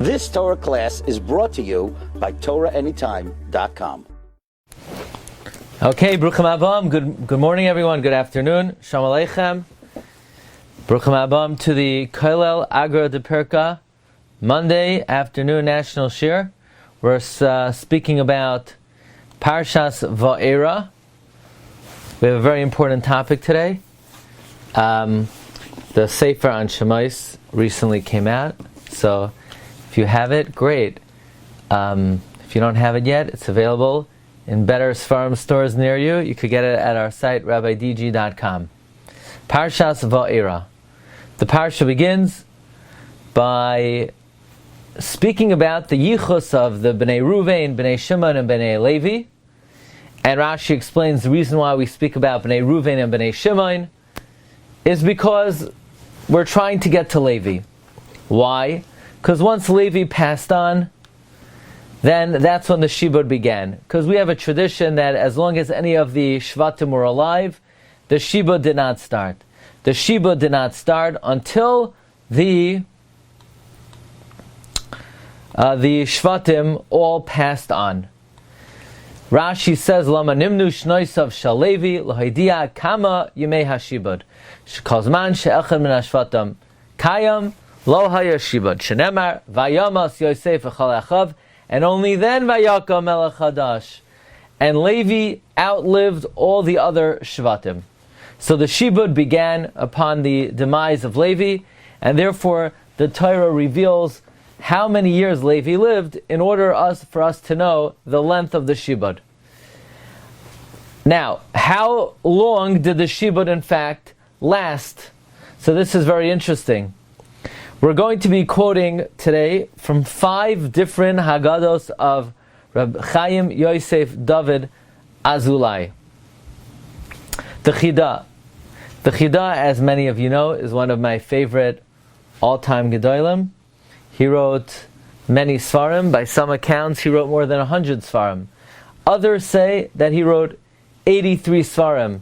This Torah class is brought to you by TorahAnytime.com. Okay, Bruchim Abam. Good morning, everyone. Good afternoon. Shalom Aleichem. Bruchim Abam to the Kollel Agra de Perka Monday afternoon National Shiur. We're speaking about Parshas Va'era. We have a very important topic today. The Sefer on Shemais recently came out, so if you have it, great. If you don't have it yet, it's available in better Sfarim stores near you. You could get it at our site, rabbidg.com. Parshas Va'era. The Parsha begins by speaking about the yichus of the Bnei Ruvain, Bnei Shimon, and Bnei Levi. And Rashi explains the reason why we speak about Bnei Ruvain and Bnei Shimon is because we're trying to get to Levi. Why? Because once Levi passed on, then that's when the Shibud began. Because we have a tradition that as long as any of the Shvatim were alive, the Shibud did not start. The Shibud did not start until the Shvatim all passed on. Rashi says, "Lama nimnu shnoisav shalevi lahaydia kama yemei hashibud shekozman she'echad min hashvatim kayam lo haya shibud shenemar vayamas Yosef echal achav." And only then Vayakam Melech Hadash. And Levi outlived all the other Shvatim. So the Shibud began upon the demise of Levi, and therefore the Torah reveals how many years Levi lived in order for us to know the length of the Shibud. Now, how long did the Shibud in fact last? So this is very interesting. We're going to be quoting today from 5 different Haggados of Reb Chaim Yosef David Azulai. The Chida, as many of you know, is one of my favorite all-time Gedolim. He wrote many Sfarim. By some accounts, he wrote more than 100 Sfarim. Others say that he wrote 83 Sfarim.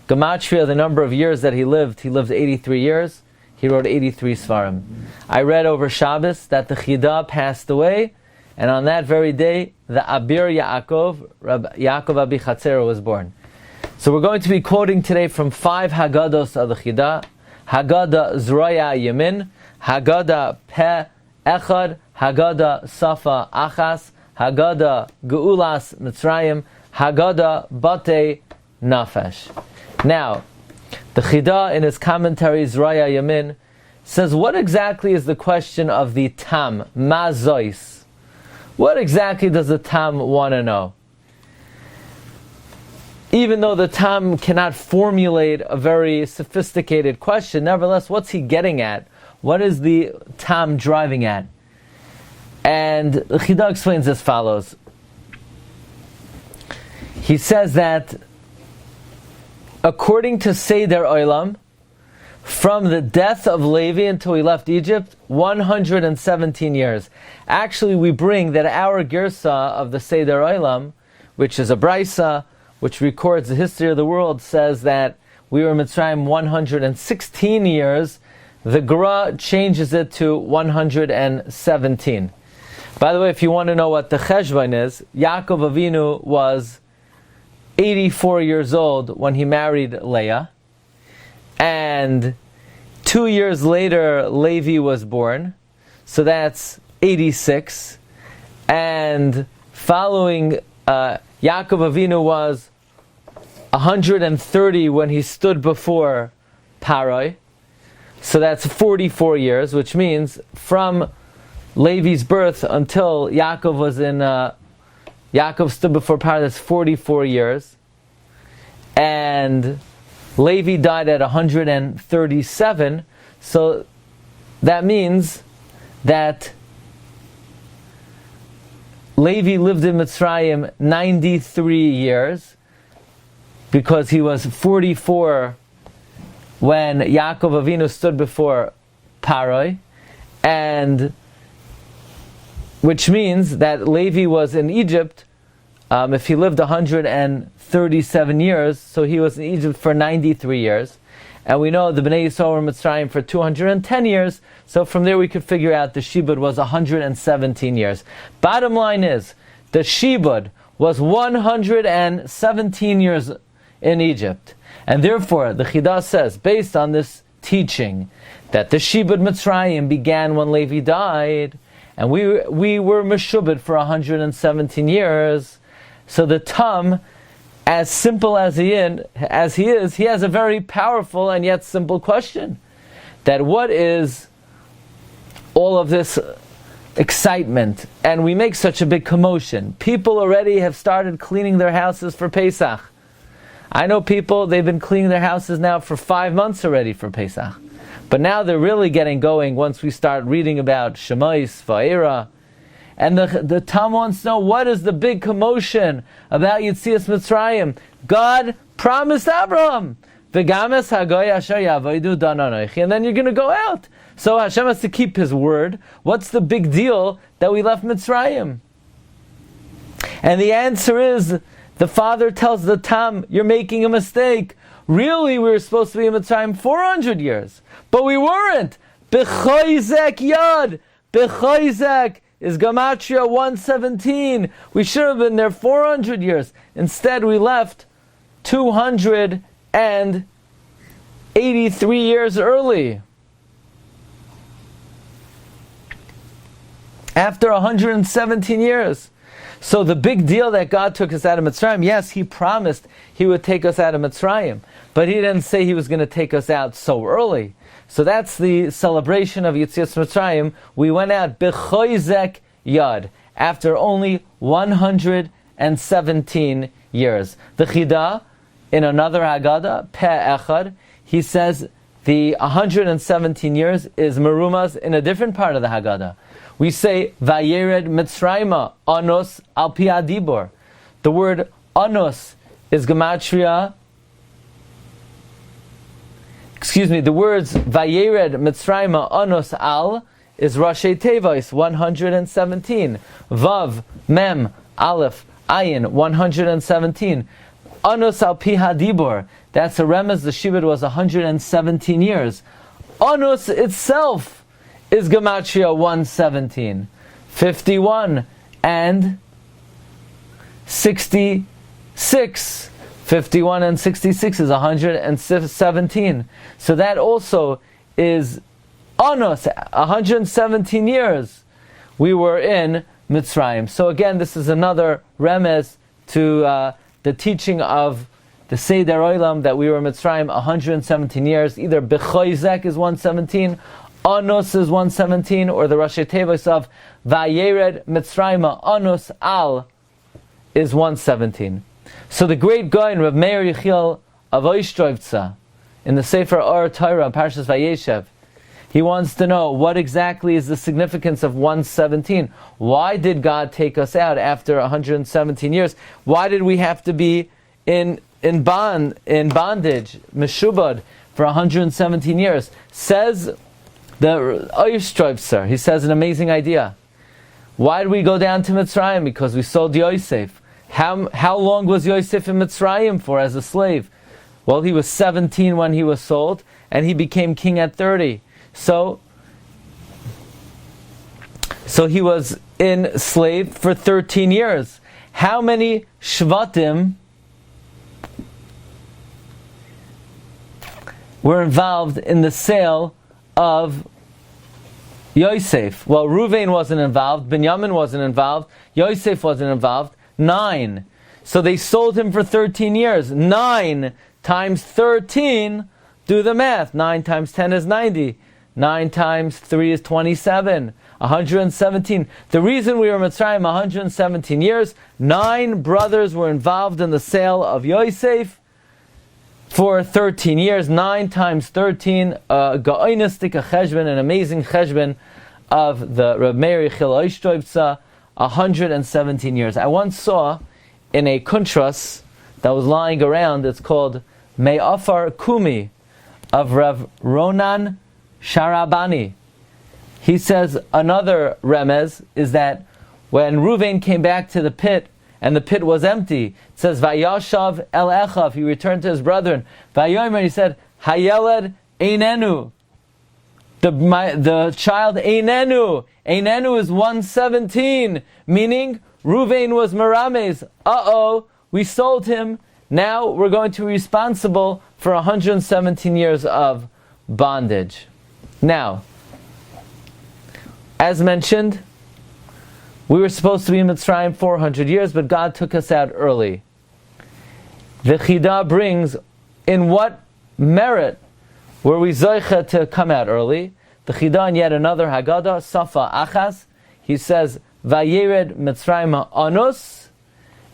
Gematria, the number of years that he lived 83 years. He wrote 83 Sfarim. I read over Shabbos that the Chida passed away, and on that very day, the Abir Yaakov, Rabbi Yaakov Abi Chatzera, was born. So we're going to be quoting today from 5 Haggados of the Chida. Haggadah Zroya Yamin, Haggadah Peh Echad, Haggadah Safa Achas, Haggadah Geulas Mitzrayim, Haggadah Bate Nafesh. Now, the Chida in his commentary Zroya Yamin says, what exactly is the question of the Tam, Mazois? What exactly does the Tam want to know? Even though the Tam cannot formulate a very sophisticated question, nevertheless, what's he getting at? What is the Tam driving at? And the Chida explains as follows. He says that according to Seder Olam, from the death of Levi until he left Egypt, 117 years. Actually, we bring that our Girsa of the Seder Olam, which is a Braisa, which records the history of the world, says that we were in Mitzrayim 116 years. The Gra changes it to 117. By the way, if you want to know what the Cheshvan is, Yaakov Avinu was 84 years old when he married Leah, and 2 years later Levi was born, so that's 86, and following Yaakov Avinu was 130 when he stood before Paroi, so that's 44 years, which means from Levi's birth until Yaakov was in Yaakov stood before Paroi, that's 44 years. And Levi died at 137. So that means that Levi lived in Mitzrayim 93 years, because he was 44 when Yaakov Avinu stood before Paroi, and which means that Levi was in Egypt, if he lived 137 years, so he was in Egypt for 93 years. And we know the Bnei Yisrael were in Mitzrayim for 210 years, so from there we could figure out the Shibud was 117 years. Bottom line is, the Shibud was 117 years in Egypt. And therefore, the Chidah says, based on this teaching, that the Shibud Mitzrayim began when Levi died, and we were Meshubed for 117 years. So the Tam, as simple as he is, he has a very powerful and yet simple question. That what is all of this excitement? And we make such a big commotion. People already have started cleaning their houses for Pesach. I know people, they've been cleaning their houses now for 5 months already for Pesach. But now they're really getting going once we start reading about Shemais, Va'era. And the Tam wants to know, what is the big commotion about Yetzias Mitzrayim? God promised Abraham, V'games hagoy asher yavodu dan anochi, and then you're going to go out. So Hashem has to keep His word. What's the big deal that we left Mitzrayim? And the answer is, the father tells the Tam, you're making a mistake. Really, we were supposed to be in Mitzrayim 400 years. But we weren't. B'choizek yad. B'choizek is Gematria 117. We should have been there 400 years. Instead, we left 283 years early. After 117 years. So the big deal that God took us out of Mitzrayim, yes, He promised He would take us out of Mitzrayim, but He didn't say He was going to take us out so early. So that's the celebration of Yetzias Mitzrayim. We went out b'choizek yad, after only 117 years. The Chidah, in another Haggadah, Peh Echad, he says the 117 years is merumas in a different part of the Haggadah. We say, Vayered Mitzrayma, Anos al pi adibor. The word Anos is Gematria. The words Vayered Mitzrayma, Anos al is Rashi Tevos, 117. Vav, Mem, Aleph, Ayin, 117. Anos al pi hadibor. That's a remez, the Shibud was 117 years. Anos itself is Gematria 117, 51, and 66. 51 and 66 is 117. So that also is Anos, 117 years we were in Mitzrayim. So again, this is another remez to the teaching of the Seder Olam, that we were in Mitzrayim 117 years. Either B'choizek is 117, Anos is 117, or the Rashi Tevos of Vayered Mitzrayma Anos Al is 117. So the great Gaon, Rav Meir Yechiel of Oishtroivtza, in the Sefer Torah, Parshas Vayeshev, he wants to know what exactly is the significance of 117. Why did God take us out after 117 years? Why did we have to be in bondage, Meshubad, for 117 years? Says the Oishtroivtzer, he says an amazing idea. Why did we go down to Mitzrayim? Because we sold Yosef. How long was Yosef in Mitzrayim for as a slave? Well, he was 17 when he was sold, and he became king at 30. So he was enslaved for 13 years. How many Shvatim were involved in the sale of Yosef? Well, Ruvain wasn't involved, Binyamin wasn't involved, Yosef wasn't involved. 9. So they sold him for 13 years. 9 times 13, do the math. 9 times 10 is 90. 9 times 3 is 27. 117. The reason we were in Mitzrayim 117 years, 9 brothers were involved in the sale of Yosef for 13 years. 9 times 13, ga'oinistik a cheshbon, an amazing cheshbon of the Reb Meir Yechiel Oishtroivtza, 117 years. I once saw in a kuntras that was lying around, it's called Me'afar Kumi, of Rav Ronan Sharabani. He says another remez is that when Ruvain came back to the pit, and the pit was empty, it says Vayashav el Echav, he returned to his brethren. Vayomer, he said, Hayeled Einenu. The child Einenu. Einenu is 117, meaning Ruvain was Merames. We sold him. Now we're going to be responsible for 117 years of bondage. Now, as mentioned, we were supposed to be in Mitzrayim 400 years, but God took us out early. The Chidah brings, in what merit were we zoicha to come out early? The Chidah in yet another Haggadah, Safa Achas, he says, Vayered Mitzrayim Anus,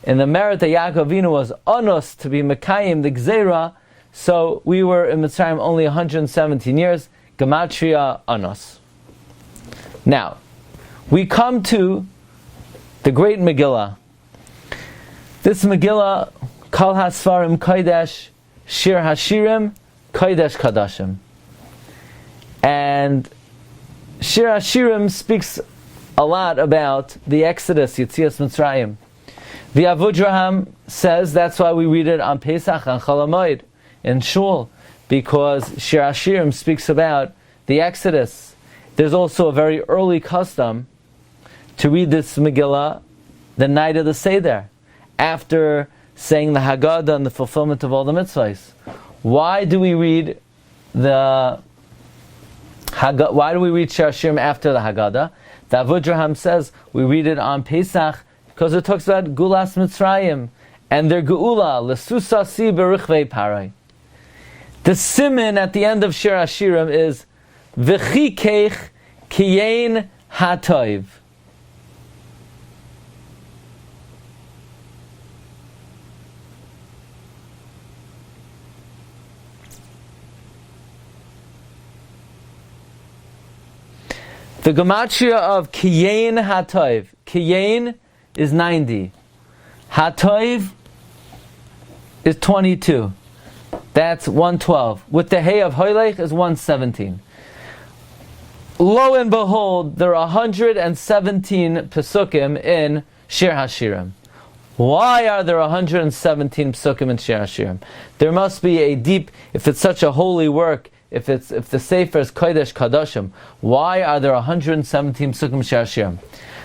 in the merit that Yaakov Avinu was Anus to be Mekayim, the Gzeira, so we were in Mitzrayim only 117 years, Gematria Anus. Now, we come to the great Megillah. This Megillah, Kol HaSfarim Kodesh, Shir HaShirim, Kodesh Kadashim. And Shir HaShirim speaks a lot about the Exodus, Yetzias Mitzrayim. The Avudraham says that's why we read it on Pesach and Chol HaMoed in Shul, because Shir HaShirim speaks about the Exodus. There's also a very early custom to read this Megillah the night of the Seder, after saying the Haggadah and the fulfillment of all the mitzvahs. Why do we read Shir HaShirim after the Haggadah? The Avudraham says we read it on Pesach because it talks about Gulas Mitzrayim and their Geula, Lesusa Si Berichvei Parai. The siman at the end of Shir HaShirim is V'chikeich Kiyein HaToiv. The gematria of Kiyein HaToiv. Kiyein is 90. HaToiv is 22. That's 112. With the Hey of Hoylech is 117. Lo and behold, there are 117 Pesukim in Shir HaShirim. Why are there 117 Pesukim in Shir HaShirim? There must be a deep, if it's such a holy work, if the Sefer is Kodesh Kadashim, why are there 117 Pesukim Shir HaShirim?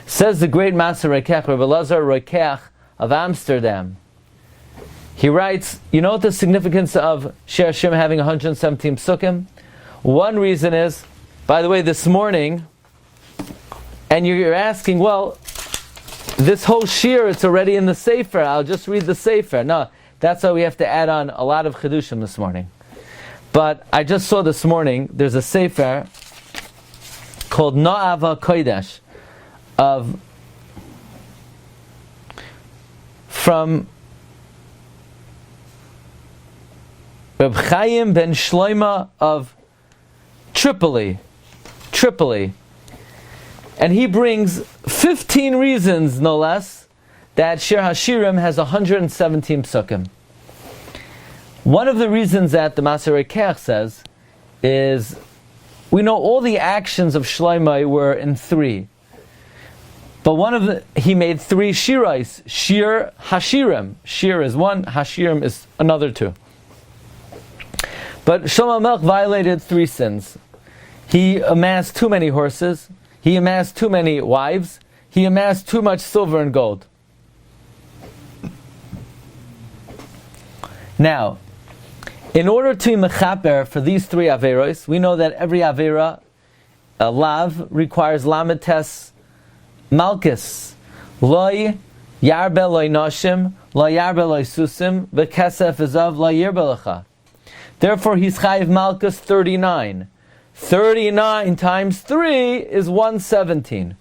Says the great Master Rokeach, Rabbi Lazar Rokeach of Amsterdam. He writes, you know what the significance of Shir HaShirim having 117 Pesukim? One reason is, by the way, this morning, and you're asking, well, this whole Shiur, it's already in the Sefer, I'll just read the Sefer. No, that's why we have to add on a lot of Chidushim this morning. But I just saw this morning, there's a Sefer called No'ava Kodesh, from Reb Chaim ben Shloima of Tripoli. And he brings 15 reasons, no less, that Shir HaShirim has 117 psukim. One of the reasons that the Maser Rokeach says is, we know all the actions of Shlomo were in 3. But he made 3 shirais. Shir HaShirim. Shir is 1, HaShirim is another 2. But Shlomo Melech violated 3 sins. He amassed too many horses, he amassed too many wives, he amassed too much silver and gold. Now, in order to mechaper for these 3 averos, we know that every avera, a lav, requires lamites malchus. Loi yarbe loi noshim, loi yarbe loi susim, v'kesef ezav loi yirbelecha. Therefore, he's chayiv malchus 39. 39 times 3 is 117.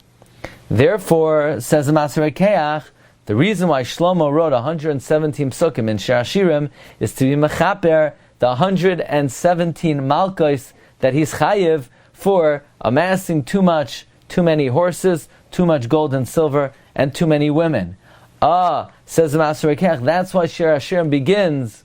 Therefore, says the Maser Rokeach, the reason why Shlomo wrote 117 psukim in Shir HaShirim is to be mechaper the 117 malchus that he's chayiv for amassing too many horses, too much gold and silver, and too many women. Says the Maser Rokeach, that's why Shir HaShirim begins,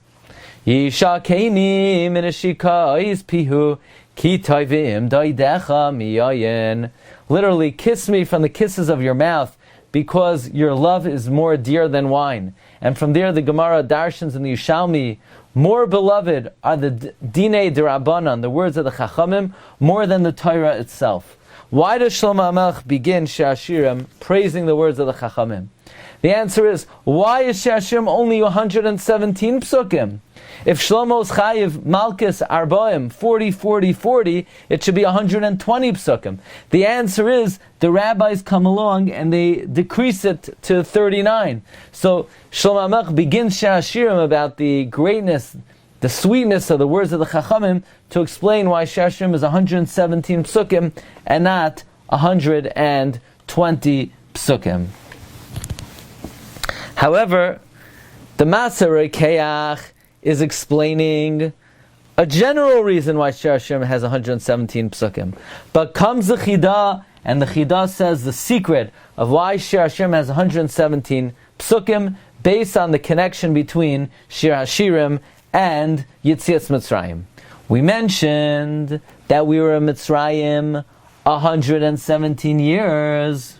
Yisha keini minashika is pihu ki toivim doidecha miyayin. Literally, kiss me from the kisses of your mouth, because your love is more dear than wine. And from there the Gemara darshans in the Yushalmi, more beloved are the Dinei D'Rabbanan, the words of the Chachamim, more than the Torah itself. Why does Shlomo HaMelech begin Shir Hashirim praising the words of the Chachamim? The answer is, why is Shir Hashirim only 117 psukim? If Shlomo's Chayiv Malchus Arbaim 40, it should be 120 psukim. The answer is, the rabbis come along and they decrease it to 39. So Shlomo HaMelech begins Shir Hashirim about the greatness, the sweetness of the words of the Chachamim to explain why Shir Hashirim is 117 psukim and not 120 psukim. However, the Maser Keach is explaining a general reason why Shir Hashirim has 117 psukim. But comes the Chidah, and the Chidah says the secret of why Shir Hashirim has 117 psukim based on the connection between Shir Hashirim and Yitzias Mitzrayim. We mentioned that we were in Mitzrayim 117 years.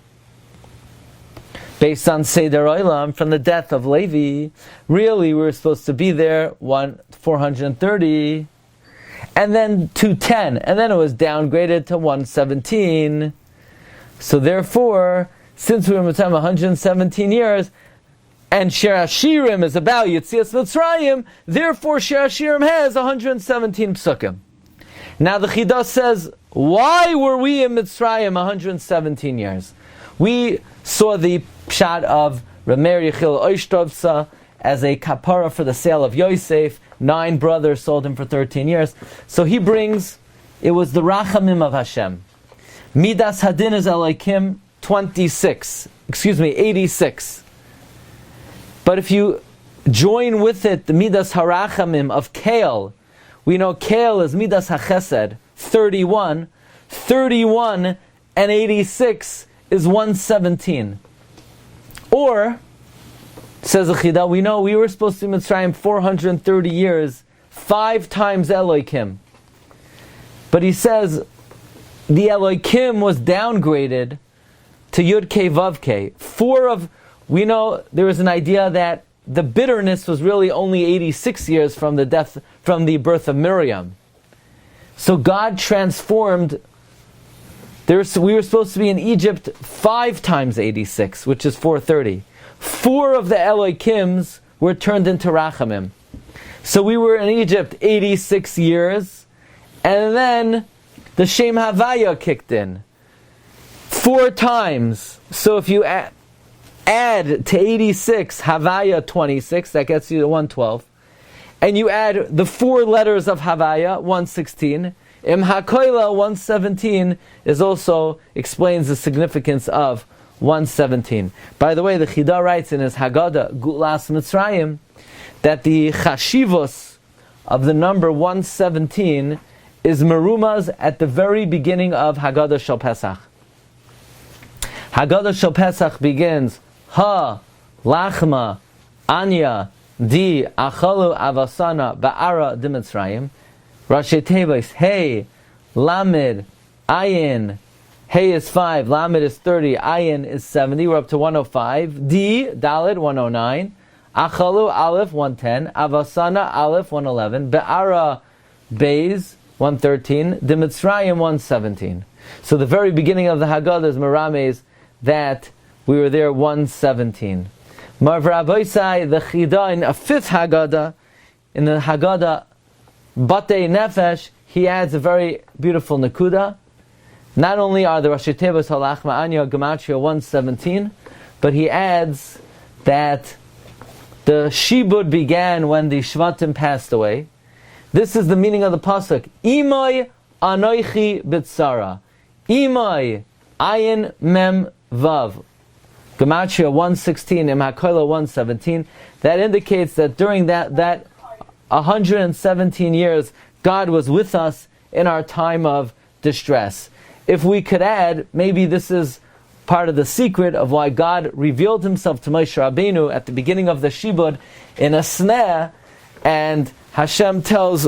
Based on Seder Olam, from the death of Levi, really we were supposed to be there 430, and then 210, and then it was downgraded to 117. So therefore, since we were in Mitzrayim 117 years, and Shir Hashirim is about Yitzias Mitzrayim, therefore Shir Hashirim has 117 psukim. Now the Chidah says, why were we in Mitzrayim 117 years? We saw the pshat of Rameir Yechil Oishtovsa as a kapara for the sale of Yosef. 9 brothers sold him for 13 years. So he brings, it was the Rachamim of Hashem. Midas Hadin is Elohim 86. But if you join with it the Midas Harachamim of Kael, we know Kael is Midas HaChesed 31 and 86 is 117. Or, says the Chidah, we know we were supposed to be in Mitzrayim 430 years, 5 times Elohim. But he says, the Elohim was downgraded to Yud Kei Vav Kei. We know there was an idea that the bitterness was really only 86 years from the birth of Miriam. So God transformed. We were supposed to be in Egypt 5 times 86, which is 430. 4 of the Elohims were turned into Rachamim. So we were in Egypt 86 years, and then the Shem Havaya kicked in 4 times. So if you add to 86 Havaya 26, that gets you to 112, and you add the 4 letters of Havaya 116. Im HaKoila 117 also explains the significance of 117. By the way, the Chidah writes in his Haggadah, Gutlas Mitzrayim, that the Chashivos of the number 117 is Merumaz at the very beginning of Haggadah Shel Pesach. Haggadah Shel Pesach begins, Ha, Lachma, Anya, Di, Achalu, Avasana, Ba'ara, Di Mitzrayim. Rashi Tevis, Hey, Lamed, Ayin. Hey is 5, Lamed is 30, Ayin is 70, we're up to 105. Di, Daled, 109. Achalu, Aleph, 110. Avasana, Aleph, 111. Be'ara, Beis, 113. Di Mitzrayim, 117. So the very beginning of the Haggadah is Merames that we were there 117. Marv Rabbeisai, the Chidah in a 5th Haggadah, in the Haggadah Batei Nefesh, he adds a very beautiful Nakuda. Not only are the Rashi Tevos Halachma Anya Gematria 117, but he adds that the Shibud began when the Shvatim passed away. This is the meaning of the pasuk. Imai Anoichi Bitsara. Imai Ayin Mem Vav. Gematria 116, Im HaKoila 117. That indicates that during that 117 years, God was with us in our time of distress. If we could add, maybe this is part of the secret of why God revealed himself to Moshe Rabbeinu at the beginning of the Shibud in a sneh, and Hashem tells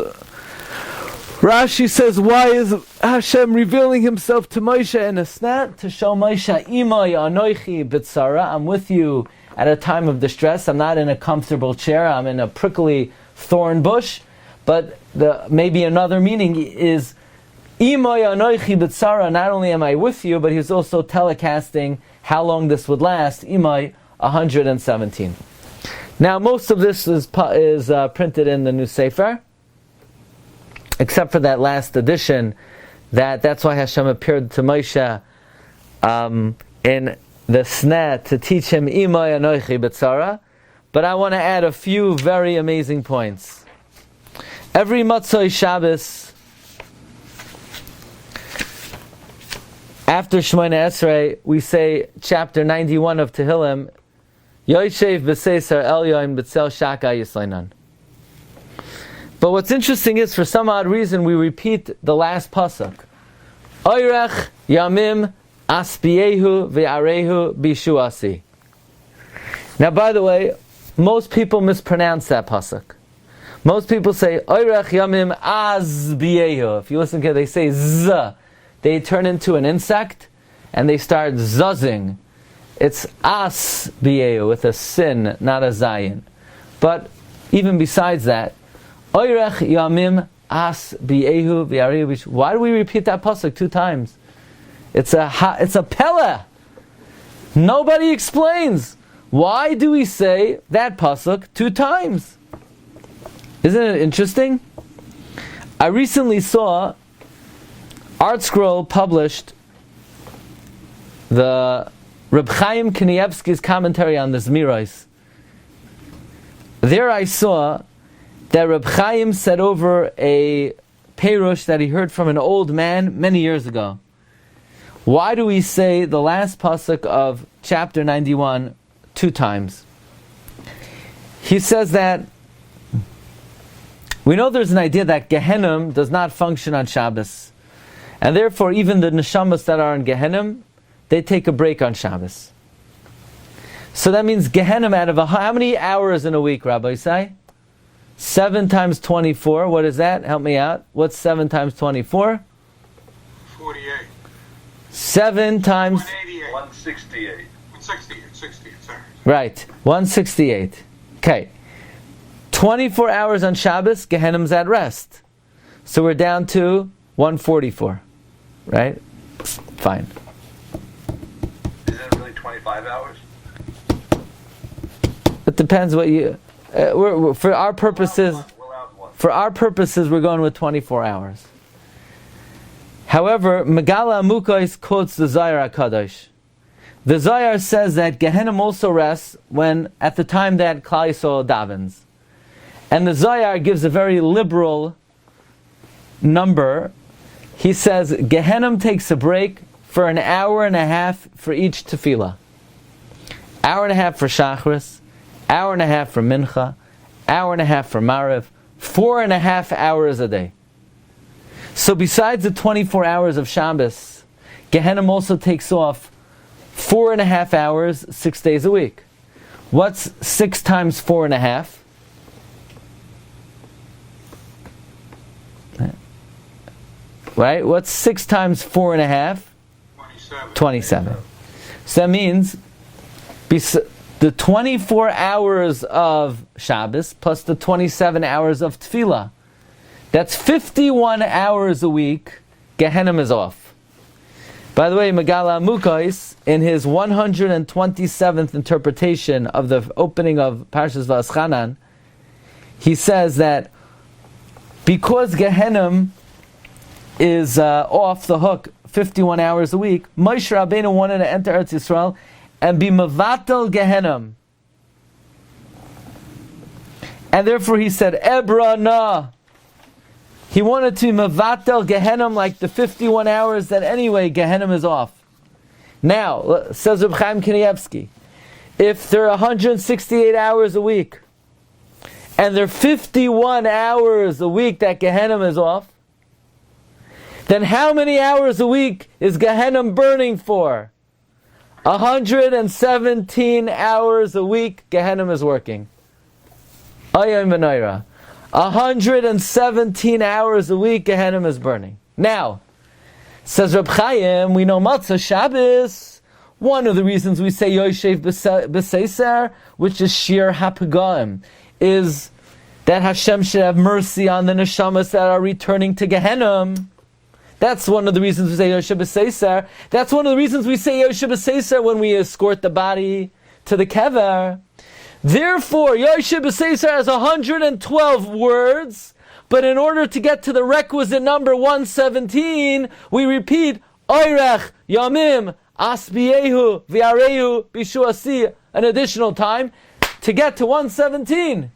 Rashi says, why is Hashem revealing himself to Moshe in a snat? To show Moshe, Imay anoichi b'tzara, I'm with you at a time of distress. I'm not in a comfortable chair, I'm in a prickly thorn bush. But maybe another meaning is, Imay anoichi b'tzara, not only am I with you, but he's also telecasting how long this would last, Imay 117. Now most of this is printed in the New Sefer, except for that last edition. That's why Hashem appeared to Moshe in the sneh to teach him Imay anoichi b'tzara. But I want to add a few very amazing points. Every Matzoi Shabbos, after Shemona Esrei, we say chapter 91 of Tehillim, Yoshev b'seisar elyon b'tzel shaka yislainan. But what's interesting is, for some odd reason, we repeat the last pasuk. Oirech yamim aspiehu ve'arehu bishuasi. Now, by the way, most people mispronounce that pasuk. Most people say Oirech yamim azbiehu. If you listen to it, they say z. They turn into an insect and they start zuzzing. It's asbiehu with a sin, not a zayin. But even besides that, Oirech yamim asbiehu v'arehu bishuasi. Why do we repeat that pasuk 2 times? It's a pella. Nobody explains. Why do we say that pasuk 2 times? Isn't it interesting? I recently saw Art Scroll published the Reb Chaim Kanievsky's commentary on the Zmiros. There I saw that Reb Chaim said over a perush that he heard from an old man many years ago. Why do we say the last pasuk of chapter 91 2 times? He says that we know there's an idea that Gehinom does not function on Shabbos, and therefore even the neshamas that are in Gehinom, they take a break on Shabbos. So that means Gehinom, out of how many hours in a week, Rabbi Isai? 7 times 24, what is that? Help me out. What's 7 times 24? 48. 7 times... 188. 168. 168, sorry. Right, 168. Okay. 24 hours on Shabbos, Gehinom's at rest. So we're down to 144. Right? Fine. Is it really 25 hours? It depends what you... for our purposes, we're going with 24 hours. However, Megaleh Amukos quotes the Zohar HaKadosh. The Zohar says that Gehinom also rests when, at the time that Klal Yisrael davens. And the Zohar gives a very liberal number. He says Gehinom takes a break for an hour and a half for each tefillah. Hour and a half for Shachris, hour and a half for Mincha, hour and a half for Mariv, 4.5 hours a day. So besides the 24 hours of Shabbos, Gehinom also takes off 4.5 hours, 6 days a week. What's 6 times 4.5? Right? What's 6 times 4.5? 27. So that means the 24 hours of Shabbos plus the 27 hours of Tefillah. That's 51 hours a week. Gehinom is off. By the way, Megaleh Amukos, in his 127th interpretation of the opening of Parshas Va'aschanan, he says that because Gehinom is off the hook 51 hours a week, Moshe Rabbeinu wanted to enter Eretz Yisrael and be mevatel Gehinom. And therefore he said, Ebra na. He wanted to mevatel Gehinom like the 51 hours that anyway Gehinom is off. Now, says Reb Chaim Kanievsky, if there are 168 hours a week, and there are 51 hours a week that Gehinom is off, then how many hours a week is Gehinom burning for? 117 hours a week Gehinom is working. Ayam v'naira. 117 hours a week Gehinom is burning. Now, says Reb Chaim, we know Matzah Shabbos. One of the reasons we say Yoshev B'Seiser, which is Shiur HaPagaim, is that Hashem should have mercy on the neshamas that are returning to Gehinom. That's one of the reasons we say Yoshev B'Seiser. That's one of the reasons we say Yoshev B'Seiser when we escort the body to the kever. Therefore, Yoshev B'Seiser has 112 words, but in order to get to the requisite number 117, we repeat Oirech, Yamim, Asbiyehu, V'arehu, Bishuasi, an additional time, to get to 117.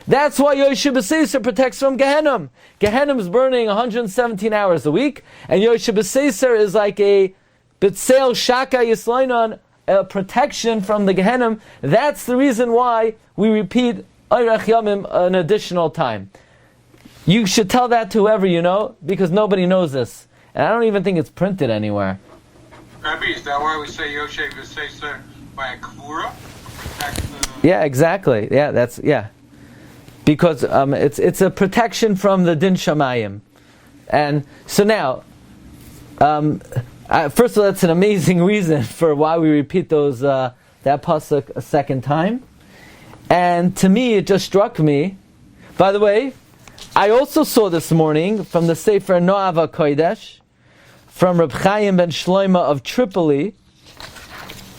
That's why Yoshev B'Seiser protects from Gehinom. Gehinom is burning 117 hours a week, and Yoshev B'Seiser is like a B'Tseil Shaka Yislainon, a protection from the Gehinom. That's the reason why we repeat Oirech Yamim an additional time. You should tell that to whoever you know, because nobody knows this. And I don't even think it's printed anywhere. Rabbi, is that why we say Yoshev B'Seiser by a Kvura? Yeah, exactly. Yeah. Because it's a protection from the Din Shamayim. And so now, first of all, that's an amazing reason for why we repeat those that pasuk a second time. And to me, it just struck me. By the way, I also saw this morning from the Sefer Noava Kodesh, from Reb Chaim ben Shloima of Tripoli,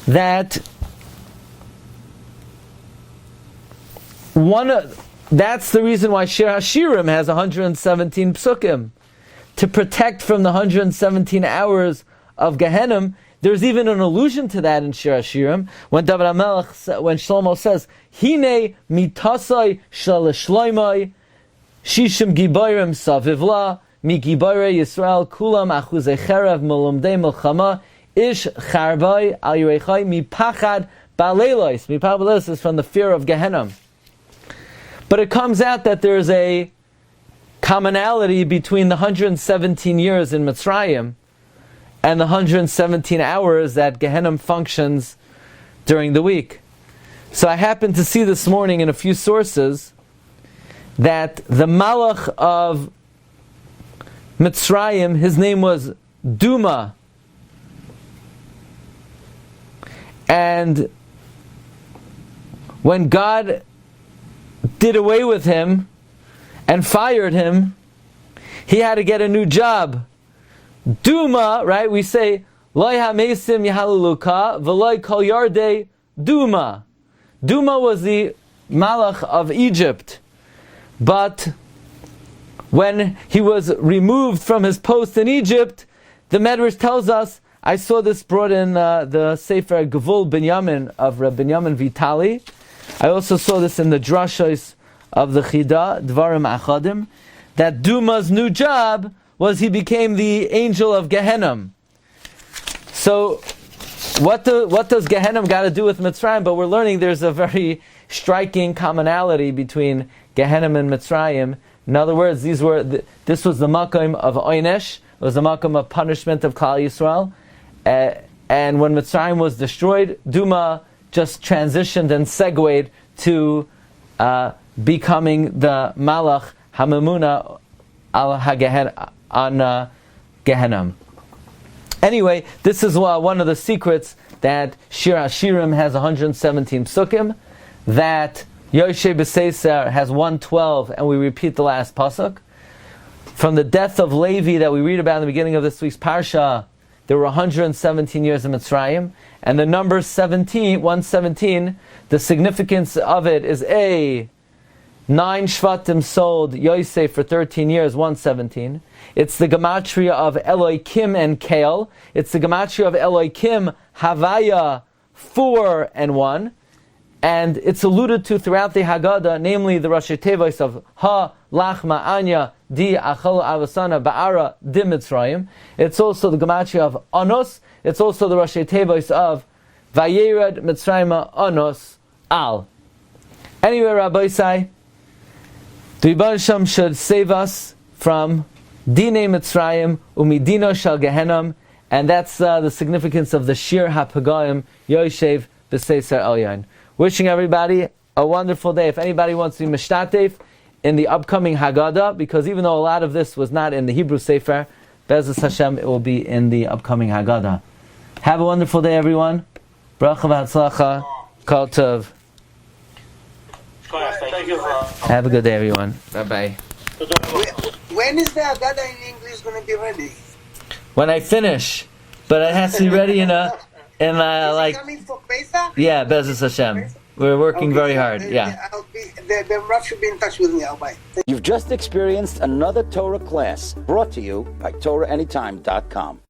that that's the reason why Shir HaShirim has 117 psukim, to protect from the 117 hours of Gehinom. There's even an allusion to that in Shir HaShirim, when David HaMelech, when Shlomo says, Hine mitasai shel Shloimai, Shishim Gibayrim Savivla, Mi Gibayre Yisrael, Kulam Achuzei Cherev, Melumdei Melchama, Ish Charbay, Al Yerechai, Mi Pachad Baleilois. Mi Pachad Baleilois is from the fear of Gehinom. But it comes out that there's a commonality between the 117 years in Mitzrayim and the 117 hours that Gehinom functions during the week. So I happened to see this morning in a few sources that the Malach of Mitzrayim, his name was Duma. And when God did away with him and fired him, he had to get a new job. Duma, right? We say, Loi ha-mesim yahaluluka, v'loi kol yardei Duma. Duma was the Malach of Egypt. But when he was removed from his post in Egypt, the Medrash tells us, I saw this brought in the Sefer Gevul Binyamin of Rabbi Binyamin Vitali. I also saw this in the Drashos of the Chida, Dvarim Achadim, that Duma's new job was he became the angel of Gehinom. So, what does Gehinom got to do with Mitzrayim? But we're learning there's a very striking commonality between Gehinom and Mitzrayim. In other words, this was the makom of Oynesh, it was the makom of punishment of Klal Yisrael. And when Mitzrayim was destroyed, Duma just transitioned and segued to becoming the Malach Hamamuna on Gehinom. Anyway, this is one of the secrets that Shir HaShirim has 117 psukim, that Yoshev B'Seiser has 112, and we repeat the last pasuk. From the death of Levi that we read about in the beginning of this week's Parsha, there were 117 years in Mitzrayim, and the number 117, the significance of it is 9 Shvatim sold Yosef for 13 years, 117. It's the gematria of Elohim and Kael. It's the gematria of Elohim, Havaya, 4 and 1. And it's alluded to throughout the Haggadah, namely the Rashi Tevos of Ha, Lachma, Anya, Di, Achal, Avasana, Ba'ara, Di Mitzrayim. It's also the gematria of Anos. It's also the Rashi Tevos of Vayered, Mitzrayim, Anos, Al. Anyway, Rabbi Isai, the Rebbe Shem should save us from Dinei Mitzrayim, Umidino Shal Gehinom, and that's the significance of the Shiur HaPagaim, Yoshev B'Seiser Elyon. Wishing everybody a wonderful day. If anybody wants to be mishtatef in the upcoming Haggadah, because even though a lot of this was not in the Hebrew Sefer, Be'ezus Hashem, it will be in the upcoming Haggadah. Have a wonderful day, everyone. Bracha v'hatzlacha. Kol tov. Thank you. Have a good day, everyone. Bye-bye. When is the Haggadah in English going to be ready? When I finish, but it has to be ready in like, coming for Pesach? yeah, Be'ezus Hashem. We're working very hard, yeah. The Rav should be in touch with me. I'll buy. You've just experienced another Torah class brought to you by TorahAnytime.com.